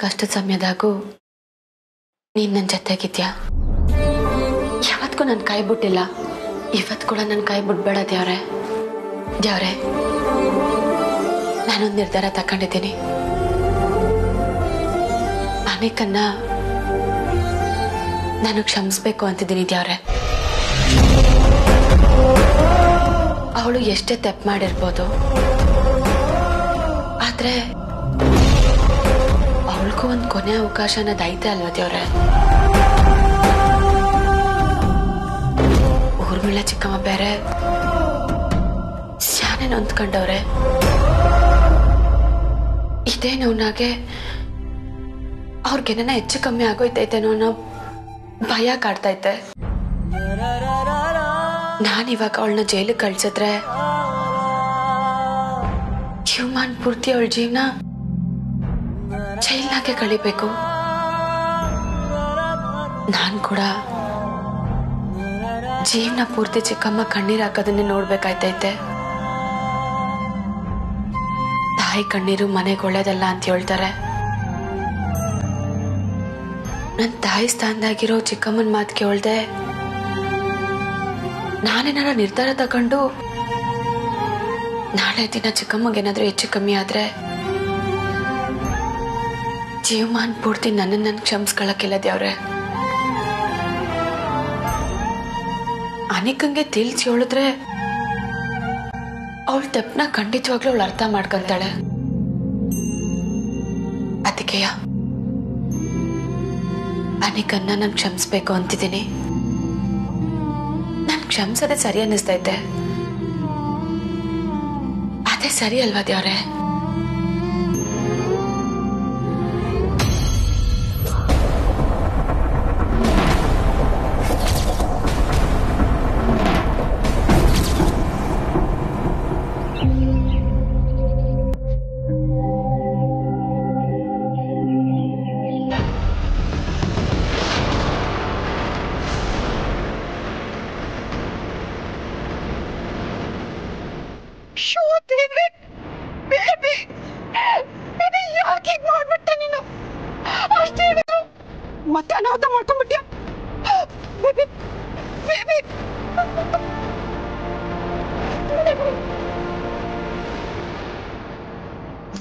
ಕಷ್ಟದ ಸಮಯದಾಗೂ ನೀನು ನನ್ನ ಜೊತೆಗಿದ್ಯಾ. ಯಾವತ್ತಿಗೂ ನನ್ನ ಕೈ ಬಿಟ್ಟಿಲ್ಲ. ಇವತ್ತು ಕೂಡ ನನ್ನ ಕೈ ಬಿಡ್ಬೇಡ ದೇವ್ರೆ. ದೇವ್ರೆ, ನಾನೊಂದು ನಿರ್ಧಾರ ತಗೊಂಡಿದ್ದೀನಿ. ಅನೇಕನ್ನ ನಾನು ಕ್ಷಮಿಸ್ಬೇಕು ಅಂತಿದ್ದೀನಿ ದೇವ್ರೆ. ಅವಳು ಎಷ್ಟೇ ತಪ್ಪು ಮಾಡಿರ್ಬೋದು, ಆದ್ರೆ ಅವಳಿಗೂ ಒಂದು ಕೊನೆ ಅವಕಾಶ ಅನ್ನೋದು ಐತೆ ಅಲ್ವಾ ದೇವ್ರೆ. ಊರ್ಮಿಳ ಚಿಕ್ಕಮ್ಮ ಬೇರೆ ಶಾನೆ ನೊಂದ್ಕೊಂಡವ್ರೆ. ಇದೇ ನೋನಾಗೆ ಅವ್ರಿಗೇನ ಹೆಚ್ಚು ಕಮ್ಮಿ ಆಗೋಯ್ತೈತೇನೋ ಅನ್ನೋ ಭಯ ಕಾಡ್ತೈತೆ. ನಾನಿವಾಗ ಅವಳನ್ನ ಜೈಲಿಗೆ ಕಳ್ಸಿದ್ರೆ ಹ್ಯೂಮನ್ ಪೂರ್ತಿ ಅವಳ ಜೀವನ ಜೈಲ್ನಾಗೆ ಕಳಿಬೇಕು. ನಾನ್ ಕೂಡ ಜೀವನ ಪೂರ್ತಿ ಚಿಕ್ಕಮ್ಮ ಕಣ್ಣೀರ್ ಹಾಕೋದನ್ನೇ ನೋಡ್ಬೇಕಾಯ್ತೈತೆ. ತಾಯಿ ಕಣ್ಣೀರು ಮನೆಗೆ ಒಳ್ಳೇದಲ್ಲ ಅಂತ ಹೇಳ್ತಾರೆ. ನನ್ನ ತಾಯಿ ಸ್ಥಾನದಾಗಿರೋ ಚಿಕ್ಕಮ್ಮನ ಮಾತು ಕೇಳ್ದೆ ನಾನೇನಾರ ನಿರ್ಧಾರ ತಗೊಂಡು ನಾಳೆ ದಿನ ಚಿಕ್ಕಮ್ಮಗೇನಾದ್ರೂ ಹೆಚ್ಚು ಕಮ್ಮಿ ಆದ್ರೆ ಜೀವಮಾನ್ ಪೂರ್ತಿ ನನ್ನನ್ನು ಕ್ಷಮಿಸ್ಕೊಳ್ಳಕ್ಕಿಲ್ಲ ದೇವ್ರೆ. ಅನೇಕಂಗೆ ತಿಳಿಸಿ ಹೇಳಿದ್ರೆ ಅವಳ ತಪ್ಪನ ಖಂಡಿತವಾಗ್ಲೂ ಅವಳು ಅರ್ಥ ಮಾಡ್ಕೊಂತಾಳೆ. ಅದಕ್ಕೆಯ ಅನೇಕನ್ನ ನಾನು ಕ್ಷಮಿಸ್ಬೇಕು ಅಂತಿದ್ದೀನಿ. ನಾನು ಕ್ಷಮಿಸೋದೇ ಸರಿ ಅನ್ನಿಸ್ತೈತೆ. ಅದೇ ಸರಿ ಅಲ್ವಾ ದೇವ್ರೆ? ಮತ್ತೆ ಅನಾಹುತ ಮಾಡ್ಕೊಂಡ್ಬಿಟ್ಯಾ baby? Baby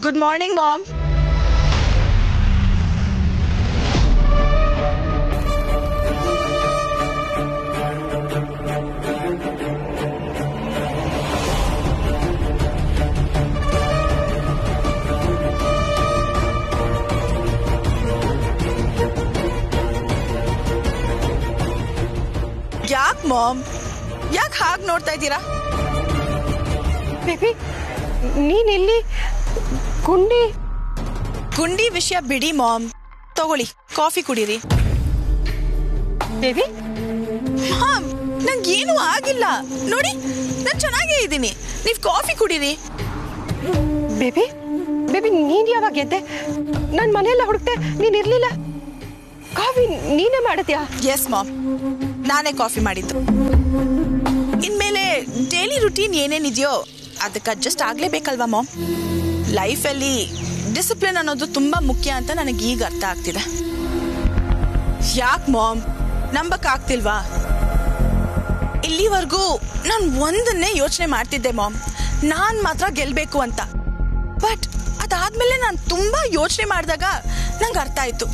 good morning mom. ಯಾಕೆ ಮಾಮ್, ಯಾಕೆ ಹಾಗೆ ನೋಡ್ತಾ ಇದ್ದೀರಾ? ಬೇಬಿ ನೀನಿಲ್ಲಿ ಗುಂಡಿ ಗುಂಡಿ ವಿಷಯ ಬಿಡಿ ಮಾಮ್, ತಗೊಳ್ಳಿ ಕಾಫಿ ಕುಡೀರಿ. ಬೇಬಿ ಮಾಮ್ ನಂಗೇನು ಆಗಿಲ್ಲ ನೋಡಿ, ನಾನು ಚೆನ್ನಾಗೇ ಇದ್ದೀನಿ. ನೀವು ಕಾಫಿ ಕುಡೀರಿ. ಬೇಬಿ ಬೇಬಿ ನೀನ್ ಯಾವಾಗ ಗೆದ್ದೆ? ನಾನು ಮನೆಯೆಲ್ಲ ಹುಡುಕ್ತೆ, ನೀನ್ ಇರ್ಲಿಲ್ಲ. ಕಾಫಿ ನೀನೇ ಮಾಡಿದ್ಯಾ? ಎಸ್ ಮಾಮ್, ನಾನೇ ಕಾಫಿ ಮಾಡಿದ್ದು. ಇನ್ಮೇಲೆ ಡೈಲಿ ರುಟೀನ್ ಏನೇನಿದೆಯೋ ಅದಕ್ಕೆ ಅಡ್ಜಸ್ಟ್ ಆಗಲೇಬೇಕಲ್ವಾ ಮಾಮ್. ಲೈಫಲ್ಲಿ ಡಿಸಿಪ್ಲಿನ್ ಅನ್ನೋದು ತುಂಬ ಮುಖ್ಯ ಅಂತ ನನಗೆ ಈಗ ಅರ್ಥ ಆಗ್ತಿದೆ. ಯಾಕೆ ಮಾಮ್ ನಂಬಕ್ಕಾಗ್ತಿಲ್ವಾ? ಇಲ್ಲಿವರೆಗೂ ನಾನು ಒಂದನ್ನೇ ಯೋಚನೆ ಮಾಡ್ತಿದ್ದೆ ಮಾಮ್, ನಾನು ಮಾತ್ರ ಗೆಲ್ಲಬೇಕು ಅಂತ. ಬಟ್ ಅದಾದ್ಮೇಲೆ ನಾನು ತುಂಬ ಯೋಚನೆ ಮಾಡಿದಾಗ ನಂಗೆ ಅರ್ಥ ಆಯಿತು,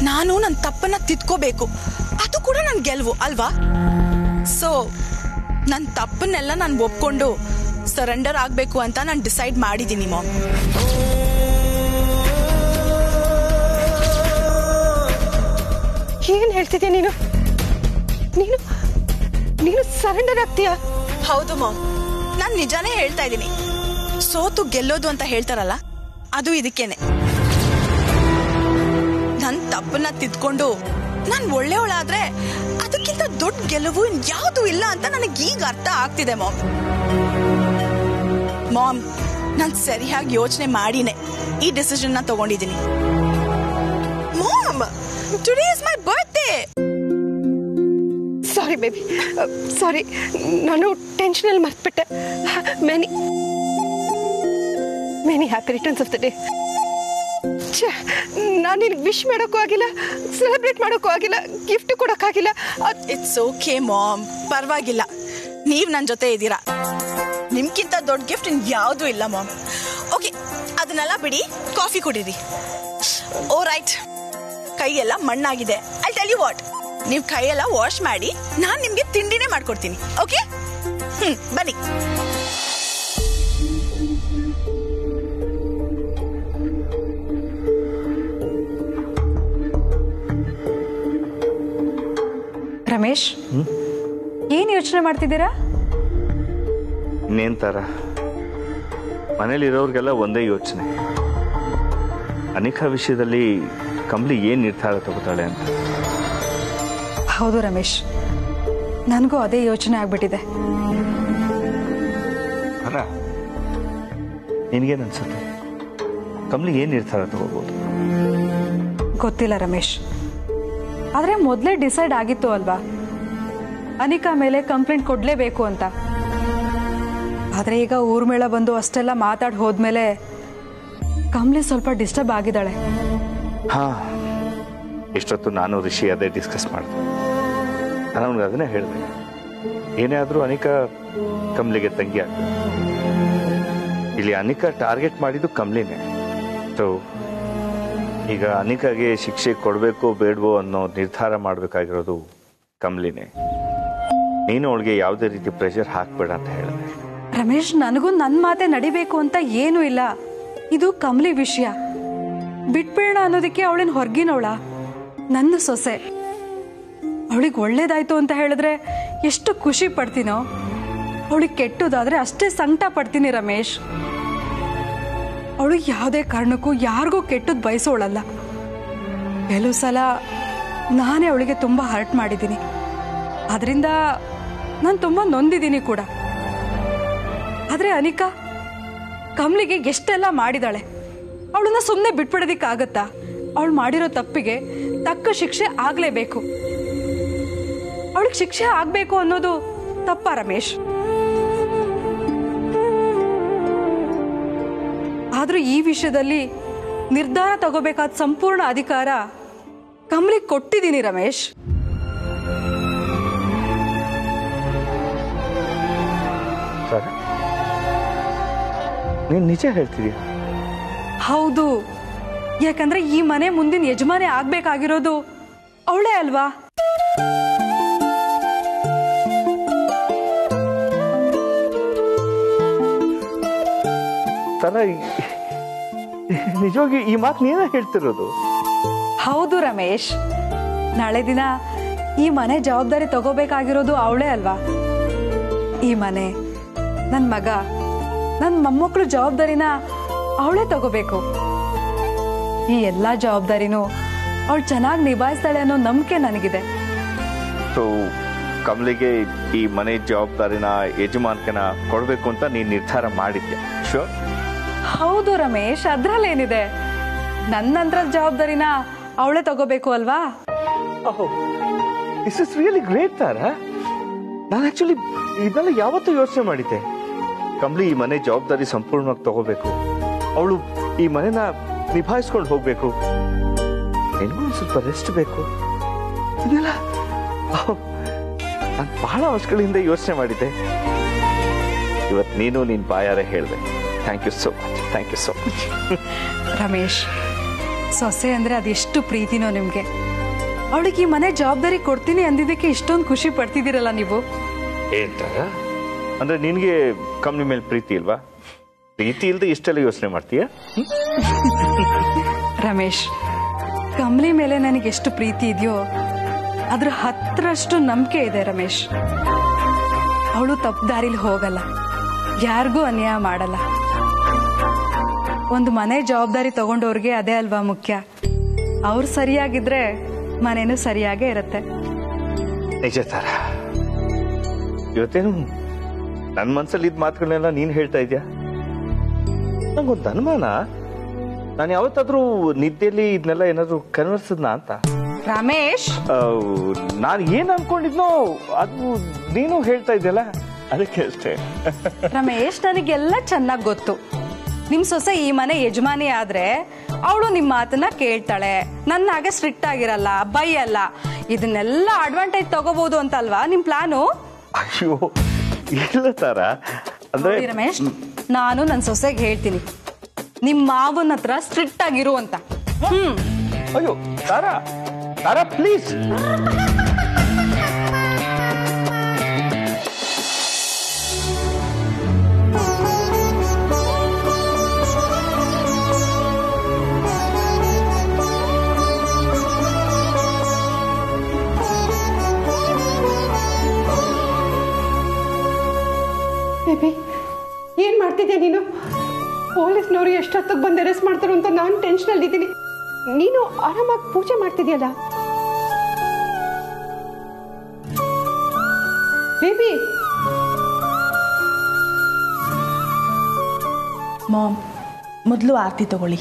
ನಾನು ನನ್ನ ತಪ್ಪನ್ನು ತಿದ್ಕೋಬೇಕು. ಅದು ಕೂಡ ನನ್ನ ಗೆಲುವು ಅಲ್ವಾ? ಸೊ ನನ್ನ ತಪ್ಪನ್ನೆಲ್ಲ ನಾನು ಒಪ್ಕೊಂಡು ಸರೆಂಡರ್ ಆಗಬೇಕು ಅಂತ ನಾನು ಡಿಸೈಡ್ ಮಾಡಿದ್ದೀನಿ ಮಾಮ್. ಏನ್ ಹೇಳ್ತಿದ್ಯಾ ನೀನು? ನೀನು ನೀನು ಸರೆಂಡರ್ ಆಗ್ತೀಯಾ? ಹೌದು ಮಾಮ್, ನಾನು ನಿಜಾನೇ ಹೇಳ್ತಾ ಇದ್ದೀನಿ. ಸೋತು ಗೆಲ್ಲೋದು ಅಂತ ಹೇಳ್ತಾರಲ್ಲ, ಅದು ಇದಕ್ಕೇನೆ. ನನ್ನ ತಪ್ಪನ್ನ ತಿದ್ಕೊಂಡು ನಾನು ಒಳ್ಳೆಯವಳಾದ್ರೆ ಅದಕ್ಕಿಂತ ದೊಡ್ಡ ಗೆಲುವು ಯಾವುದು ಇಲ್ಲ ಅಂತ ನನಗೆ ಈಗ ಅರ್ಥ ಆಗ್ತಿದೆ ಮಾಮ್. ಮಾಮ್ ನಾನು ಸರಿಯಾಗಿ ಯೋಚನೆ ಮಾಡಿನೇ ಈ ಡಿಸಿಷನ್ ತಗೊಂಡಿದ್ದೀನಿ. Mom today is my birthday. Sorry baby, sorry, ನಾನು ಟೆನ್ಷನಲ್ಲಿ ಮರ್ತ್ಬಿಟ್ಟೆ. Many many happy returns of the day. ನಾನು ನಿನಗೆ ವಿಶ್ ಮಾಡೋಕ್ಕೂ ಆಗಿಲ್ಲ, ಸೆಲೆಬ್ರೇಟ್ ಮಾಡೋಕ್ಕೂ ಆಗಿಲ್ಲ, ಗಿಫ್ಟ್ ಕೊಡೋಕ್ಕಾಗಿಲ್ಲ. ಇಟ್ಸ್ ಓಕೆ ಮಾಮ್, ಪರವಾಗಿಲ್ಲ. ನೀವು ನನ್ನ ಜೊತೆ ಇದ್ದೀರಾ. ನಿಮ್ಗಿಂತ ದೊಡ್ಡ ಗಿಫ್ಟ್ ಯಾವುದೂ ಇಲ್ಲ ಮಾಮ್. ಓಕೆ, ಅದನ್ನೆಲ್ಲ ಬಿಡಿ, ಕಾಫಿ ಕುಡೀರಿ. ಓ ರೈಟ್, ಕೈಯೆಲ್ಲ ಮಣ್ಣಾಗಿದೆ. ಐ ಟೆಲ್ ಯು ವಾಟ್, ನೀವು ಕೈಯೆಲ್ಲ ವಾಶ್ ಮಾಡಿ ನಾನು ನಿಮಗೆ ತಿಂಡಿನೇ ಮಾಡ್ಕೊಡ್ತೀನಿ. ಓಕೆ, ಬನ್ನಿ. ರಮೇಶ್, ಏನ್ ಯೋಚನೆ ಮಾಡ್ತಿದ್ದೀರಾ? ಇನ್ನೇನ್ ತರ, ಮನೇಲಿ ಇರೋರಿಗೆಲ್ಲ ಒಂದೇ ಯೋಚನೆ, ಅನಿಕಾ ವಿಷಯದಲ್ಲಿ ಕಂಬ್ಲಿ ಏನ್ ನಿರ್ಧಾರ ತಗೋತಾಳೆ ಅಂತ. ಹೌದು ರಮೇಶ್, ನನಗೂ ಅದೇ ಯೋಚನೆ ಆಗ್ಬಿಟ್ಟಿದೆ. ನಿನಗೇನು ಅನ್ಸುತ್ತೆ, ಕಂಬ್ಲಿ ಏನ್ ನಿರ್ಧಾರ ತಗೋಬಹುದು? ಗೊತ್ತಿಲ್ಲ ರಮೇಶ್, ಆದ್ರೆ ಮೊದಲೇ ಡಿಸೈಡ್ ಆಗಿತ್ತು ಅಲ್ವಾ ಅನಿಕಾ ಮೇಲೆ ಕಂಪ್ಲೇಂಟ್ ಕೊಡ್ಲೇಬೇಕು ಅಂತ. ಆದ್ರೆ ಈಗ ಊರ್ಮೇಳ ಬಂದು ಅಷ್ಟೆಲ್ಲ ಮಾತಾಡಿ ಹೋದ್ಮೇಲೆ ಕಂಬ್ಲಿ ಸ್ವಲ್ಪ ಡಿಸ್ಟರ್ಬ್ ಆಗಿದ್ದಾಳೆ. ಹಾ, ಇಷ್ಟೊತ್ತು ನಾನು ರಿಷಿ ಅದೇ ಡಿಸ್ಕಸ್ ಮಾಡಿದೆ. ನಾನು ಅವ್ನಿಗೆ ಅದನ್ನೇ ಹೇಳಿದೆ, ಏನೇ ಆದ್ರೂ ಅನಿಕಾ ಕಂಬ್ಲಿಗೆ ತಂಗಿ ಆಗ್ತದೆ. ಇಲ್ಲಿ ಅನಿಕಾ ಟಾರ್ಗೆಟ್ ಮಾಡಿದ್ದು ಕಂಬ್ಲಿನೇ. ಸೊ ಈಗ ಅನಿಕಾಗೆ ಶಿಕ್ಷೆ ಕೊಡಬೇಕೋ ಬೇಡವೋ ಅನ್ನೋ ನಿರ್ಧಾರ ಮಾಡಬೇಕಾಗಿರೋದು ಕಂಬ್ಲಿನೇ. ನೀನು ಅವಳಿಗೆ ಯಾವುದೇ ರೀತಿ ಪ್ರೆಷರ್ ಹಾಕ್ಬೇಡ ಅಂತ ಹೇಳಿದೆ. ರಮೇಶ್, ನನಗೂ ನನ್ನ ಮಾತೆ ನಡಿಬೇಕು ಅಂತ ಏನೂ ಇಲ್ಲ. ಇದು ಕಂಬ್ಲಿ ವಿಷಯ. ಬಿಟ್ಬೇಡ ಅನ್ನೋದಕ್ಕೆ ಅವಳೇನು ಹೊರಗಿನವಳ? ನನ್ನ ಸೊಸೆ. ಅವಳಿಗೆ ಒಳ್ಳೇದಾಯ್ತು ಅಂತ ಹೇಳಿದ್ರೆ ಎಷ್ಟು ಖುಷಿ ಪಡ್ತೀನೋ, ಅವಳಿಗೆ ಕೆಟ್ಟದಾದ್ರೆ ಅಷ್ಟೇ ಸಂಕಟ ಪಡ್ತೀನಿ ರಮೇಶ್. ಅವಳಿಗೆ ಯಾವುದೇ ಕಾರಣಕ್ಕೂ ಯಾರಿಗೂ ಕೆಟ್ಟದ್ದು ಬಯಸೋಳಲ್ಲ. ಕೆಲವು ಸಲ ನಾನೇ ಅವಳಿಗೆ ತುಂಬ ಹರ್ಟ್ ಮಾಡಿದ್ದೀನಿ. ಅದರಿಂದ ನಾನು ತುಂಬ ನೊಂದಿದ್ದೀನಿ ಕೂಡ. ಆದರೆ ಅನಿಕಾ ಕಮ್ಲಿಗೆ ಎಷ್ಟೆಲ್ಲ ಮಾಡಿದಾಳೆ. ಅವಳನ್ನ ಸುಮ್ಮನೆ ಬಿಟ್ಬಿಡೋದಿಕ್ಕಾಗತ್ತಾ? ಅವಳು ಮಾಡಿರೋ ತಪ್ಪಿಗೆ ತಕ್ಕ ಶಿಕ್ಷೆ ಆಗಲೇಬೇಕು. ಅವಳಿಗೆ ಶಿಕ್ಷೆ ಆಗಬೇಕು ಅನ್ನೋದು ತಪ್ಪ ರಮೇಶ್? ಆದ್ರೂ ಈ ವಿಷಯದಲ್ಲಿ ನಿರ್ಧಾರ ತಗೋಬೇಕಾದ ಸಂಪೂರ್ಣ ಅಧಿಕಾರ ಕಮ್ಲಿಗೆ ಕೊಟ್ಟಿದ್ದೀನಿ ರಮೇಶ್. ನೀನು ನಿಜ ಹೇಳ್ತಿದೀಯ? ಹೌದು, ಯಾಕಂದ್ರೆ ಈ ಮನೆ ಮುಂದಿನ ಯಜಮಾನಿ ಆಗ್ಬೇಕಾಗಿರೋದು ಅವಳೇ ಅಲ್ವಾ? ನಿಜವಾಗಿ ಈ ಮಾತು ನೀನೇ ಹೇಳ್ತಿರೋದು? ಹೌದು ರಮೇಶ್, ನಾಳೆ ದಿನ ಈ ಮನೆ ಜವಾಬ್ದಾರಿ ತಗೋಬೇಕಾಗಿರೋದು ಅವಳೇ ಅಲ್ವಾ? ಈ ಮನೆ, ನನ್ನ ಮಗ, ನನ್ನ ಮೊಮ್ಮಕ್ಕಳು ಜವಾಬ್ದಾರಿನ ಅವಳೇ ತಗೋಬೇಕು. ಈ ಎಲ್ಲಾ ಜವಾಬ್ದಾರಿನೂ ಅವಳು ಚೆನ್ನಾಗಿ ನಿಭಾಯಿಸ್ತಾಳೆ ಅನ್ನೋ ನಂಬಿಕೆ ನನಗಿದೆ. ಸೊ ಕಮಲಿಗೆ ಈ ಮನೆ ಜವಾಬ್ದಾರಿನ, ಯಜಮಾನ್ಕನ ಕೊಡ್ಬೇಕು ಅಂತ ನೀನ್ ನಿರ್ಧಾರ ಮಾಡಿದ್ಯಾ? ಶೋರ್? ಹೌದು ರಮೇಶ್, ಅದ್ರಲ್ಲೇನಿದೆ. ನನ್ನ ನಂತರ ಜವಾಬ್ದಾರಿನ ಅವಳೇ ತಗೋಬೇಕು ಅಲ್ವಾ? ದಿಸ್ ಇಸ್ ರಿಯಲಿ ಗ್ರೇಟ್ ತಾರಾ. ನಾನು ಆಕ್ಚುಲಿ ಇದೆಲ್ಲ ಯಾವತ್ತೂ ಯೋಚನೆ ಮಾಡಿದ್ದೆ. ಕಮಲಿ ಈ ಮನೆ ಜವಾಬ್ದಾರಿ ಸಂಪೂರ್ಣವಾಗಿ ತಗೋಬೇಕು, ಅವಳು ಈ ಮನೆನ ನಿಭಾಯಿಸ್ಕೊಂಡು ಹೋಗ್ಬೇಕು, ನಿನ್ಗೂ ಸ್ವಲ್ಪ ರೆಸ್ಟ್ ಬೇಕು. ಇದೆಲ್ಲ ನಾನು ಬಹಳ ವರ್ಷಗಳಿಂದ ಯೋಚನೆ ಮಾಡಿದ್ದೆ. ಇವತ್ತು ನೀನು ನಿನ್ ಬಾಯಾರೆ ಹೇಳಿದೆ. Thank you so much, thank you so much. Ramesh, ಸೊಸೆ ಅಂದ್ರೆ ಅದೆಷ್ಟು ಪ್ರೀತಿನೋ ನಿಮ್ಗೆ. ಅವಳಿಗೆ ಈ ಮನೆ ಜವಾಬ್ದಾರಿ ಕೊಡ್ತೀನಿ ಅಂದಿದ್ದಕ್ಕೆ ಇಷ್ಟೊಂದು ಖುಷಿ ಪಡ್ತಿದ್ದೀರಲ್ಲ ನೀವು. ಹೇಳ್ತಾರ ಅಂದ್ರೆ ನಿನ್ಗೆ ಕಮ್ಮಿ ಮೇಲೆ ಪ್ರೀತಿ ಇಲ್ವಾ? ಪ್ರೀತಿ ಇಲ್ದೆ ಇಷ್ಟೆಲ್ಲ ಯೋಚನೆ ಮಾಡ್ತೀಯ? ರಮೇಶ್, ಕಮಲಿ ಮೇಲೆ ನನಗೆ ಎಷ್ಟು ಪ್ರೀತಿ ಇದೆಯೋ ಅದ್ರ 10ರಷ್ಟು ನಂಬಿಕೆ ಇದೆ ರಮೇಶ್. ಅವಳು ತಪ್ಪು ದಾರಿಲಿ ಹೋಗಲ್ಲ, ಯಾರಿಗೂ ಅನ್ಯಾಯ ಮಾಡಲ್ಲ. ಒಂದು ಮನೆ ಜವಾಬ್ದಾರಿ ತಗೊಂಡವ್ರಿಗೆ ಅದೇ ಅಲ್ವಾ ಮುಖ್ಯ. ಅವ್ರು ಸರಿಯಾಗಿದ್ರೆ ಮನೇನು ಸರಿಯಾಗೇ ಇರುತ್ತೆ. ನಿಜ ತರ. ಇವತ್ತೇನು ನನ್ನ ಮನ್ಸಲ್ಲಿ ಇದ್ ಮಾತುಗಳನ್ನೆಲ್ಲ ನೀನ್ ಹೇಳ್ತಾ ಇದ್ಯಾ? ನಂಗೊಂದು ಅನುಮಾನ, ನಾನು ಯಾವತ್ತಾದ್ರೂ ನಿದ್ದೆಯಲ್ಲಿ ಇದನ್ನೆಲ್ಲ ಏನಾದ್ರು ಕನ್ವರ್ಸದ್ನ ಅಂತ. ರಮೇಶ್, ನಾನು ಏನ್ ಅನ್ಕೊಂಡಿದ್ನೋ ಅದು ನೀನು ಹೇಳ್ತಾ ಇದ್ಯಲ್ಲ, ಅದಕ್ಕೆ ಅಷ್ಟೇ. ರಮೇಶ್, ನನಗೆಲ್ಲ ಚೆನ್ನಾಗಿ ಗೊತ್ತು. ನಿಮ್ಮ ಸೊಸೆ ಈ ಮನೆ ಯಜಮಾನಿ ಆದ್ರೆ ಅವಳು ನಿಮ್ಮ ಮಾತನ್ನ ಕೇಳ್ತಾಳೆ, ನನ್ನಾಗೆ ಸ್ಟ್ರಿಕ್ಟ್ ಆಗಿರಲ್ಲ, ಬೈಯಲ್ಲ. ಇದನ್ನೆಲ್ಲ ಅಡ್ವಾಂಟೇಜ್ ತಗೋಬಹುದು ಅಂತ ಅಲ್ವಾ ನಿಮ್ ಪ್ಲಾನು? ಅಯ್ಯೋ ಇಲ್ಲ ತಾರಾ, ಅಂದ್ರೆ ರಮೇಶ್, ನಾನು ನನ್ನ ಸೊಸೆಗೆ ಹೇಳ್ತೀನಿ ನಿಮ್ಮ ಮಾವನ ಹತ್ರ ಸ್ಟ್ರಿಕ್ಟ್ ಆಗಿರು ಅಂತ. ಅಯ್ಯೋ ತಾರಾ, ತಾರಾ ಪ್ಲೀಸ್. ಬೇಬಿ, ಏನ್ ಮಾಡ್ತಿದ್ಯಾ ನೀನು? ಪೊಲೀಸ್ನವರು ಎಷ್ಟೊತ್ತಿಗೆ ಬಂದು ಅರೆಸ್ಟ್ ಮಾಡ್ತಾರೋ ಅಂತ ನಾನು ಟೆನ್ಷನ್ ಇದ್ದೀನಿ. ನೀನು ಆರಾಮಾಗಿ ಪೂಜೆ ಮಾಡ್ತಿದ್ಯಲ್ಲ ಬೇಬಿ. ಮಾಮ್, ಮೊದಲು ಆರತಿ ತಗೊಳ್ಳಿ.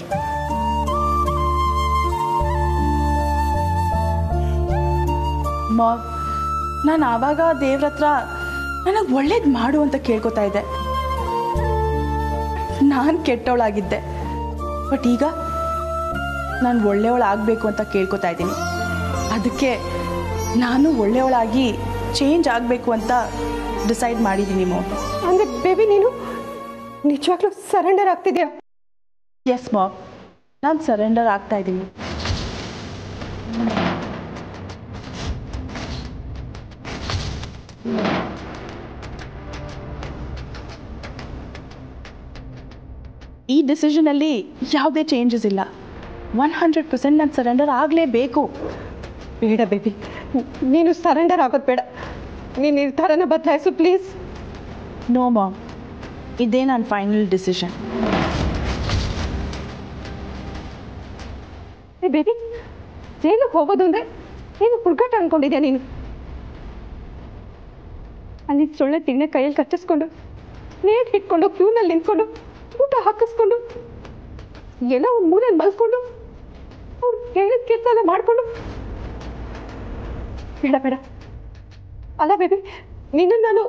ಮಾಮ್, ನಾನು ಆವಾಗ ದೇವ್ರ ಹತ್ರ ನನಗೆ ಒಳ್ಳೇದು ಮಾಡು ಅಂತ ಕೇಳ್ಕೊತಾ ಇದ್ದೆ. ನಾನು ಕೆಟ್ಟವಳಾಗಿದ್ದೆ, ಬಟ್ ಈಗ ನಾನು ಒಳ್ಳೆಯವಳಾಗಬೇಕು ಅಂತ ಕೇಳ್ಕೊತಾ ಇದ್ದೀನಿ. ಅದಕ್ಕೆ ನಾನು ಒಳ್ಳೆಯವಳಾಗಿ ಚೇಂಜ್ ಆಗಬೇಕು ಅಂತ ಡಿಸೈಡ್ ಮಾಡಿದ್ದೀನಿ ಮಾಮ್. ಅಂದ್ರೆ ಬೇಬಿ ನೀನು ನಿಜವಾಗ್ಲೂ ಸರೆಂಡರ್ ಆಗ್ತಿದ್ಯಾ? ಎಸ್ ಮಾಮ್, ನಾನು ಸರೆಂಡರ್ ಆಗ್ತಾ ಇದ್ದೀನಿ. ಈ ಡಿಸಿಷನಲ್ಲಿ ಯಾವುದೇ ಚೇಂಜಸ್ ಇಲ್ಲ. 100% ನಾನು ಸರೆಂಡರ್ ಆಗಲೇಬೇಕು. ಬೇಡ ಬೇಬಿ, ನೀನು ಸರೆಂಡರ್ ಆಗೋದು ಬೇಡ. ನೀನು ನಿರ್ಧಾರನ ಬದಲಾಯಿಸು ಪ್ಲೀಸ್. ನೋ ಮಾಮ್, ಇದೇ ನನ್ನ ಫೈನಲ್ ಡಿಸಿಷನ್. ಬೇಬಿ, ಜೈಲಿಗೆ ಹೋಗೋದು ಅಂದರೆ ನೀನು ಹುಡುಗಾಟ ಅನ್ಕೊಂಡಿದ್ಯಾ? ನೀನು ಅಲ್ಲಿ ಸೊಳ್ಳೆ ತಿನ್ನೆ ಕೈಯಲ್ಲಿ ಕಚ್ಚಿಸ್ಕೊಂಡು, ನೇಟ್ ಹಿಡ್ಕೊಂಡು, ಕ್ಯೂನಲ್ಲಿ ನಿಂತ್ಕೊಂಡು, ಊಟ ಹಾಕಿಸ್ಕೊಂಡು, ಎಲ್ಲ ಒಂದು ಮೂಲೆಯಲ್ಲಿ ಮಲ್ಕೊಂಡು, ಅವ್ರು ಹೇಳಿದ ಕೆಲಸ ಎಲ್ಲ ಮಾಡಿಕೊಂಡು. ಬೇಡ ಬೇಡ. ಅಲ್ಲ ಬೇಬಿ, ನಿನ್ನ ನಾನು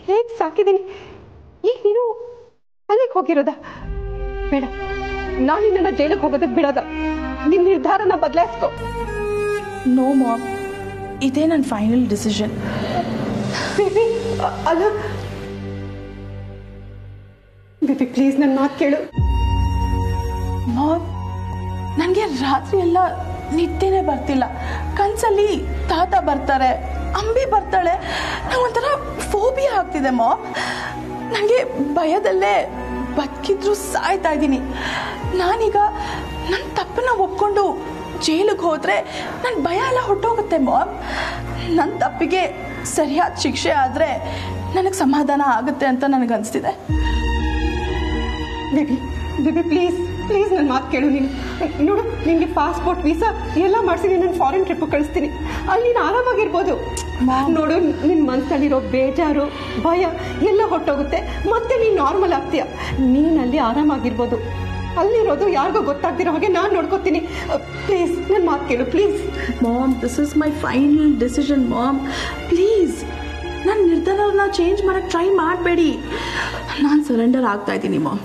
ಹೇಗೆ ಸಾಕಿದ್ದೀನಿ, ಈಗ ನೀನು ಅಲ್ಲಿಗೆ ಹೋಗಿರೋದ? ಬೇಡ, ನಾನು ನಿನ್ನ ಜೈಲಿಗೆ ಹೋಗೋದಕ್ಕೆ ಬಿಡೋದ. ನಿನ್ನ ನಿರ್ಧಾರನ ಬದಲಾಯಿಸ್ಕೊ. ನೋ ಮಾಮ್, ಇದೇ ನನ್ನ ಫೈನಲ್ ಡಿಸಿಷನ್. ಬೇಬಿ, ಅಲ್ಲ ಬೇಬಿ ಪ್ಲೀಸ್ ನನ್ನ ಮಾತು ಕೇಳು. ಮಾಮ್, ನನಗೆ ರಾತ್ರಿ ಎಲ್ಲ ನಿದ್ದೆನೇ ಬರ್ತಿಲ್ಲ. ಕನಸಲ್ಲಿ ತಾತ ಬರ್ತಾರೆ, ಅಂಬಿ ಬರ್ತಾಳೆ. ನಂಗೊಂಥರ ಫೋಬಿಯಾ ಆಗ್ತಿದೆ ಮಾಮ್. ನನಗೆ ಭಯದಲ್ಲೇ ಬದುಕಿದ್ರು ಸಾಯ್ತಾ ಇದ್ದೀನಿ. ನಾನೀಗ ನನ್ನ ತಪ್ಪನ್ನ ಒಪ್ಕೊಂಡು ಜೈಲಿಗೆ ಹೋದರೆ ನನ್ನ ಭಯ ಎಲ್ಲ ಹೊಟ್ಟೋಗುತ್ತೆ ಮಾಮ್. ನನ್ನ ತಪ್ಪಿಗೆ ಸರಿಯಾದ ಶಿಕ್ಷೆ ಆದರೆ ನನಗೆ ಸಮಾಧಾನ ಆಗುತ್ತೆ ಅಂತ ನನಗನ್ನಿಸ್ತಿದೆ. ಬೇಬಿ ಬೇಬಿ ಪ್ಲೀಸ್ ಪ್ಲೀಸ್ ನನ್ನ ಮಾತು ಕೇಳು. ನೀನು ನೋಡು, ನಿನಗೆ ಪಾಸ್ಪೋರ್ಟ್ ವೀಸಾ ಎಲ್ಲ ಮಾಡಿಸಿದ್ದೀನಿ. ನಾನು ಫಾರಿನ್ ಟ್ರಿಪ್ ಕಳಿಸ್ತೀನಿ. ಅಲ್ಲಿ ನೀನು ಆರಾಮಾಗಿರ್ಬೋದು. ನೋಡು, ನಿನ್ನ ಮನಸ್ಸಲ್ಲಿರೋ ಬೇಜಾರು, ಭಯ ಎಲ್ಲ ಹೊಟ್ಟೋಗುತ್ತೆ. ಮತ್ತೆ ನೀನು ನಾರ್ಮಲ್ ಆಗ್ತೀಯ. ನೀನಲ್ಲಿ ಆರಾಮಾಗಿರ್ಬೋದು. ಅಲ್ಲಿರೋದು ಯಾರಿಗೂ ಗೊತ್ತಾಗ್ತಿರೋ ಹಾಗೆ ನಾನು ನೋಡ್ಕೋತೀನಿ. ಪ್ಲೀಸ್ ನನ್ನ ಮಾತು ಕೇಳು please. Mom, this is my final decision mom. Please ನನ್ನ ನಿರ್ಧಾರನ ಚೇಂಜ್ ಮಾಡೋಕ್ಕೆ ಟ್ರೈ ಮಾಡಬೇಡಿ. ನಾನು ಸರೆಂಡರ್ ಆಗ್ತಾ ಇದ್ದೀನಿ ಮಾಮ್.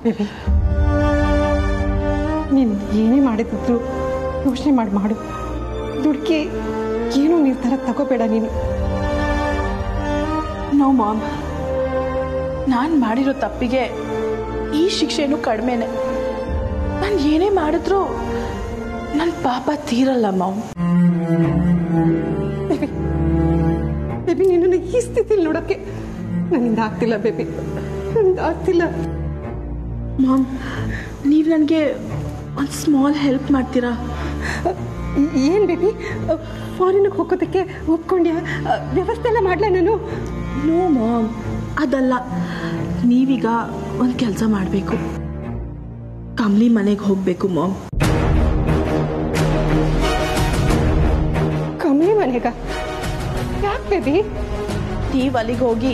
ಬೇಬಿ, ನೀನು ಏನೇ ಮಾಡಿದ್ರು ಯೋಚನೆ ಮಾಡು. ದುಡ್ಕಿ ಏನೂ ನಿರ್ಧಾರ ತಗೋಬೇಡ. ನೀನು ನೋ ಮಾಮ್, ನಾನು ಮಾಡಿರೋ ತಪ್ಪಿಗೆ ಈ ಶಿಕ್ಷೆನೂ ಕಡಿಮೆನೆ. ನಾನು ಏನೇ ಮಾಡಿದ್ರೂ ನನ್ನ ಪಾಪ ತೀರಲ್ಲ ಮಾಮ್. ಬೇಬಿ ನಿನ್ನನ್ನು ಈ ಸ್ಥಿತಿಲಿ ನೋಡೋಕ್ಕೆ ನನ್ನಿಂದ ಆಗ್ತಿಲ್ಲ ಬೇಬಿ, ನನ್ನಿಂದ ಆಗ್ತಿಲ್ಲ. ಮಾಮ್, ನೀವು ನನಗೆ ಒಂದು ಸ್ಮಾಲ್ ಹೆಲ್ಪ್ ಮಾಡ್ತೀರಾ? ಏನು ಬೇಬಿ, ಫಾರಿನ್ಗೆ ಹೋಗೋದಕ್ಕೆ ಒಪ್ಕೊಂಡ್ಯಾ? ವ್ಯವಸ್ಥೆ ಎಲ್ಲ ಮಾಡಲ ನಾನು? ನೋ ಮಾಮ್, ಅದಲ್ಲ. ನೀವೀಗ ಒಂದು ಕೆಲಸ ಮಾಡಬೇಕು. ಕಮಲಿ ಮನೆಗೆ ಹೋಗಬೇಕು ಮಾಮ್. ಕಮಲಿ ಮನೆಗ? ಯಾಕೆ ಬೇಬಿ? ನೀವು ಅಲ್ಲಿಗೆ ಹೋಗಿ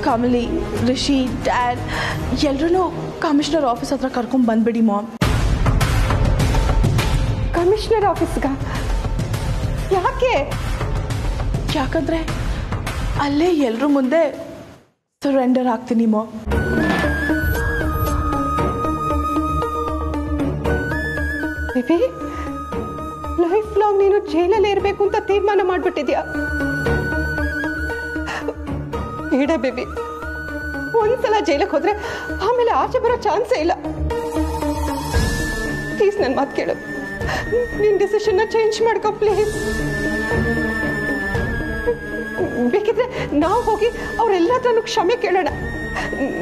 ಕಮಲಿ, ರಿಷಿ, ಡ್ಯಾಡ್ ಎಲ್ಲರೂ ಕಮಿಷನರ್ ಆಫೀಸ್ ಹತ್ರ ಕರ್ಕೊಂಡು ಬಂದ್ಬಿಡಿ ಮಾಮ್. ಕಮಿಷನರ್ ಆಫೀಸ್ಗ? ಯಾಕೆ? ಯಾಕಂದ್ರೆ ಅಲ್ಲೇ ಎಲ್ಲರ ಮುಂದೆ ಸರೆಂಡರ್ ಆಗ್ತೀನಿ ಮಾಮ್. ಬೇಬಿ, ಲೈಫ್ ಲಾಂಗ್ ನೀನು ಜೈಲಲ್ಲಿ ಇರಬೇಕು ಅಂತ ತೀರ್ಮಾನ ಮಾಡ್ಬಿಟ್ಟಿದ್ಯಾ? ಬೇಡ ಬೇಬಿ, ಒಂದ್ಸಲ ಜೈಲಿಗೆ ಹೋದ್ರೆ ಆಮೇಲೆ ಆಚೆ ಬರೋ ಚಾನ್ಸೇ ಇಲ್ಲ. ಪ್ಲೀಸ್ ನನ್ನ ಮಾತು ಕೇಳು, ನಿನ್ನ ಡಿಸಿಷನ್ನ ಚೇಂಜ್ ಮಾಡ್ಕೊ ಪ್ಲೀಸ್. ಬೇಕಿದ್ರೆ ನಾವು ಹೋಗಿ ಅವರೆಲ್ಲ ಹತ್ರನೂ ಕ್ಷಮೆ ಕೇಳೋಣ.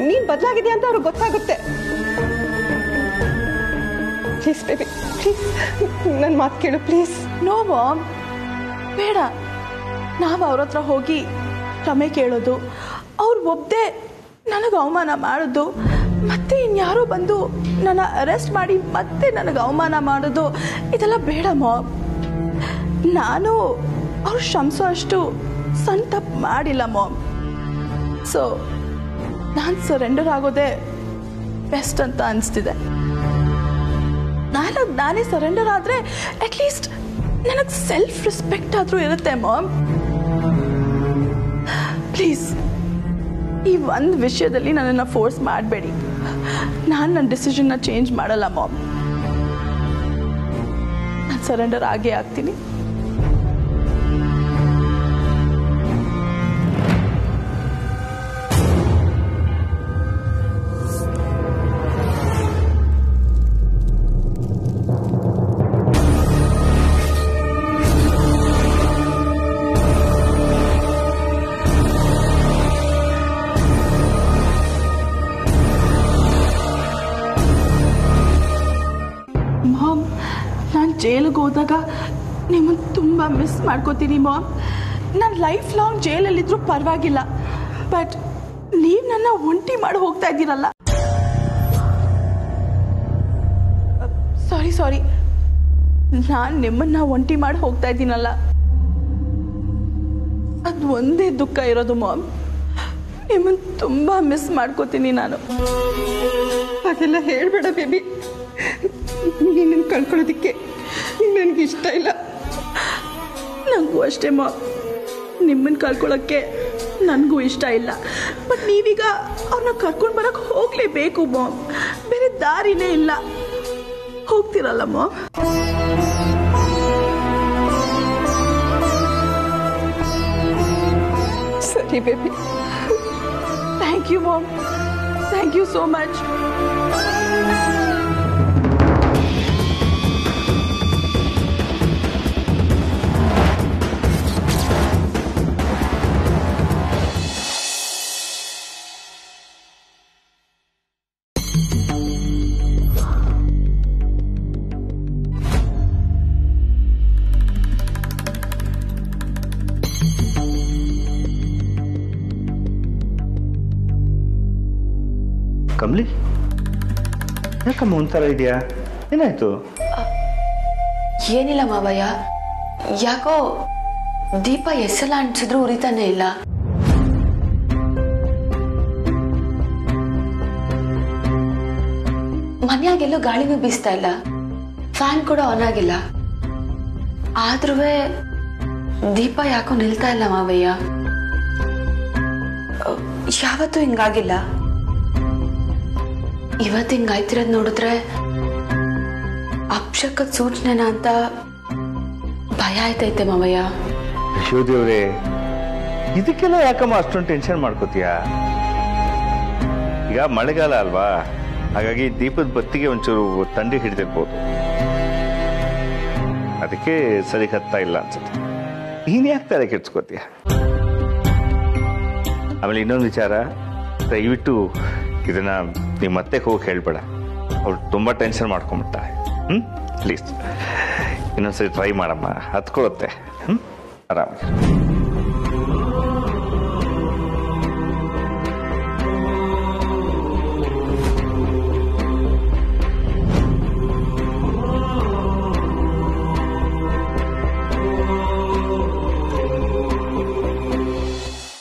ನೀನ್ ಬದಲಾಗಿದೆಯಾ ಅಂತ ಅವ್ರಿಗೆ ಗೊತ್ತಾಗುತ್ತೆ. ಪ್ಲೀಸ್ ಬೇಬಿ, ಪ್ಲೀಸ್ ನನ್ನ ಮಾತು ಕೇಳು ಪ್ಲೀಸ್. ನೋ ಮಾಮ್, ಬೇಡ. ನಾವು ಅವ್ರ ಹತ್ರ ಹೋಗಿ ಕ್ಷಮೆ ಕೇಳೋದು, ಅವ್ರು ಒಬ್ಬದೇ ನನಗೆ ಅವಮಾನ ಮಾಡೋದು, ಮತ್ತೆ ಇನ್ಯಾರೋ ಬಂದು ನನ್ನ ಅರೆಸ್ಟ್ ಮಾಡಿ ಮತ್ತೆ ನನಗೆ ಅವಮಾನ ಮಾಡೋದು, ಇದೆಲ್ಲ ಬೇಡ ಮಾಮ್. ನಾನು ಅವ್ರು ಶ್ರಮಿಸೋ ಅಷ್ಟು ಸಣ್ಣ ತಪ್ಪು ಮಾಡಿಲ್ಲ ಮಾಮ್. ಸೊ ನಾನು ಸರೆಂಡರ್ ಆಗೋದೇ ಬೆಸ್ಟ್ ಅಂತ ಅನಿಸ್ತಿದೆ. ನಾನೇ ಸರೆಂಡರ್ ಆದರೆ ಅಟ್ಲೀಸ್ಟ್ ನನಗೆ ಸೆಲ್ಫ್ ರೆಸ್ಪೆಕ್ಟ್ ಆದರೂ ಇರುತ್ತೆ ಮಾಮ್. ಪ್ಲೀಸ್ ಈ ಒಂದು ವಿಷಯದಲ್ಲಿ ನನ್ನನ್ನು ಫೋರ್ಸ್ ಮಾಡಬೇಡಿ. ನಾನು ನನ್ನ ಡಿಸಿಷನ್ನ ಚೇಂಜ್ ಮಾಡಲ್ಲ ಮಾಮ್. ನಾನು ಸರೆಂಡರ್ ಆಗೇ ಆಗ್ತೀನಿ. ಮಾಮ್, ನಾನು ಜೈಲಿಗೆ ಹೋದಾಗ ನಿಮ್ಮನ್ನು ತುಂಬ ಮಿಸ್ ಮಾಡ್ಕೋತೀನಿ ಮಾಮ್. ನಾನು ಲೈಫ್ ಲಾಂಗ್ ಜೈಲಲ್ಲಿದ್ರೂ ಪರವಾಗಿಲ್ಲ, ಬಟ್ ನೀವು ನನ್ನ ಒಂಟಿ ಮಾಡಿ ಹೋಗ್ತಾ ಇದ್ದೀರಲ್ಲ. ಸಾರಿ, ನಾನು ನಿಮ್ಮನ್ನ ಒಂಟಿ ಮಾಡಿ ಹೋಗ್ತಾ ಇದ್ದೀನಲ್ಲ, ಅದು ಒಂದೇ ದುಃಖ ಇರೋದು ಮಾಮ್. ನಿಮ್ಮನ್ನು ತುಂಬ ಮಿಸ್ ಮಾಡ್ಕೋತೀನಿ ನಾನು. ಹಾಗೆಲ್ಲ ಹೇಳ್ಬೇಡ ಬೇಬಿ, ನೀನನ್ನು ಕಳ್ಕೊಳ್ಳೋದಕ್ಕೆ ನನಗೆ ಇಷ್ಟ ಇಲ್ಲ. ನನಗೂ ಅಷ್ಟೇ ಮಾಮ್, ನಿಮ್ಮನ್ನು ಕಳ್ಕೊಳ್ಳೋಕ್ಕೆ ನನಗೂ ಇಷ್ಟ ಇಲ್ಲ. ಬಟ್ ನೀವೀಗ ಅವ್ರನ್ನ ಕರ್ಕೊಂಡು ಬರೋಕ್ಕೆ ಹೋಗಲೇಬೇಕು ಮಾಮ್. ಬೇರೆ ದಾರಿನೇ ಇಲ್ಲ. ಹೋಗ್ತಿರಲ್ಲ ಮಾಮ್? ಸರಿ baby. Thank you mom, thank you so much. Kamali, ಯಾಕಮ್ಮ ಒಂಥರ ಇದೆಯಾ? ಏನಾಯ್ತು? ಏನಿಲ್ಲ ಮಾವಯ್ಯ, ಯಾಕೋ ದೀಪ ಎಷ್ಟೆಲ್ಲ ಅಂಟಿಸಿದ್ರು ಉರಿತಾನೆ ಇಲ್ಲ. ಮನೆಯಾಗೆಲ್ಲೂ ಗಾಳಿನೂ ಬೀಸ್ತಾ ಇಲ್ಲ, ಫ್ಯಾನ್ ಕೂಡ ಆನ್ ಆಗಿಲ್ಲ. ಆದ್ರೂ ದೀಪ ಯಾಕೋ ನಿಲ್ತಾ ಇಲ್ಲ ಮಾವಯ್ಯ. ಯಾವತ್ತೂ ಹಿಂಗಾಗಿಲ್ಲ. ಇವತ್ತು ಹಿಂಗಾಯ್ತಿರೋದು ನೋಡಿದ್ರೆ ಅಪಶಕದ ಸೂಚನೆನ ಅಂತ ಭಯ ಆಯ್ತೈತೆ ಮಾವಯ್ಯ. ಯಶೋದೇವ್ರೆ, ಇದಕ್ಕೆಲ್ಲ ಯಾಕಮ್ಮ ಅಷ್ಟೊಂದು ಟೆನ್ಷನ್ ಮಾಡ್ಕೋತೀಯ? ಈಗ ಮಳೆಗಾಲ ಅಲ್ವಾ, ಹಾಗಾಗಿ ದೀಪದ ಬತ್ತಿಗೆ ಒಂಚೂರು ಥಂಡಿ ಹಿಡಿದಿರ್ಬೋದು, ಅದಕ್ಕೆ ಸರಿ ಹತ್ತಾ ಇಲ್ಲ ಅನ್ಸುತ್ತೆ. ನೀನ್ ಯಾಕೆ ತಲೆ ಕೆಡ್ಸ್ಕೋತೀಯ? ಆಮೇಲೆ ಇನ್ನೊಂದು ವಿಚಾರ, ದಯವಿಟ್ಟು ಇದನ್ನ ನಿಮ್ಮ ಮತ್ತೆ ಹೋಗಿ ಹೇಳ್ಬೇಡ, ಅವ್ರು ತುಂಬಾ ಟೆನ್ಷನ್ ಮಾಡ್ಕೊಂಡ್ಬಿಡ್ತಾರೆ. ಪ್ಲೀಸ್ ಇನ್ನೊಂದ್ಸರಿ ಟ್ರೈ ಮಾಡಮ್ಮ, ಹತ್ಕೊಳುತ್ತೆ. ಆರಾಮಾಗಿ.